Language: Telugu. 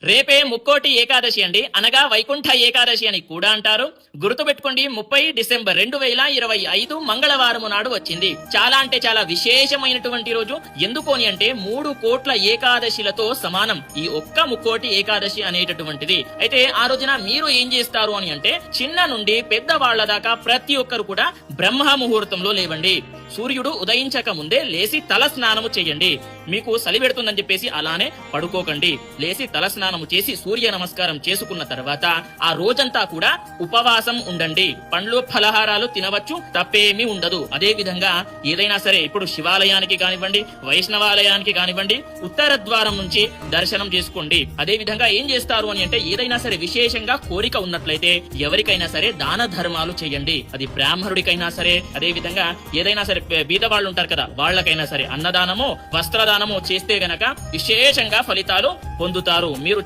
రేపే ముక్కోటి ఏకాదశి అండి, అనగా వైకుంఠ ఏకాదశి అని కూడా అంటారు. గుర్తుపెట్టుకోండి, 30 డిసెంబర్ 2025 మంగళవారం నాడు వచ్చింది. చాలా అంటే చాలా విశేషమైనటువంటి రోజు. ఎందుకు అని అంటే 3 కోట్ల ఏకాదశిలతో సమానం ఈ ఒక్క ముక్కోటి ఏకాదశి అనేటటువంటిది. అయితే ఆ రోజున మీరు ఏం చేస్తారు అని అంటే, చిన్న నుండి పెద్ద వాళ్ళ దాకా ప్రతి ఒక్కరు కూడా బ్రహ్మ ముహూర్తంలో లేవండి. సూర్యుడు ఉదయించక ముందే లేసి తల స్నానము చేయండి. మీకు చలి పెడుతుందని చెప్పేసి అలానే పడుకోకండి. లేసి తల స్నానము చేసి సూర్య నమస్కారం చేసుకున్న తర్వాత ఆ రోజంతా కూడా ఉపవాసం ఉండండి. పండ్లు ఫలహారాలు తినవచ్చు, తప్పేమీ ఉండదు. అదే విధంగా ఏదైనా సరే, ఇప్పుడు శివాలయానికి కానివ్వండి, వైష్ణవాలయానికి కానివ్వండి, ఉత్తర ద్వారం నుంచి దర్శనం చేసుకోండి. అదే విధంగా ఏం చేస్తారు అని అంటే, ఏదైనా సరే విశేషంగా కోరిక ఉన్నట్లయితే ఎవరికైనా సరే దాన ధర్మాలు చేయండి. అది బ్రాహ్మణుడికైనా సరే, అదే విధంగా ఏదైనా సరే బీద వాళ్ళు ఉంటారు కదా, వాళ్ళకైనా సరే అన్నదానమో వస్త్రదానమో చేస్తే గనక విశేషంగా ఫలితాలు పొందుతారు. మీరు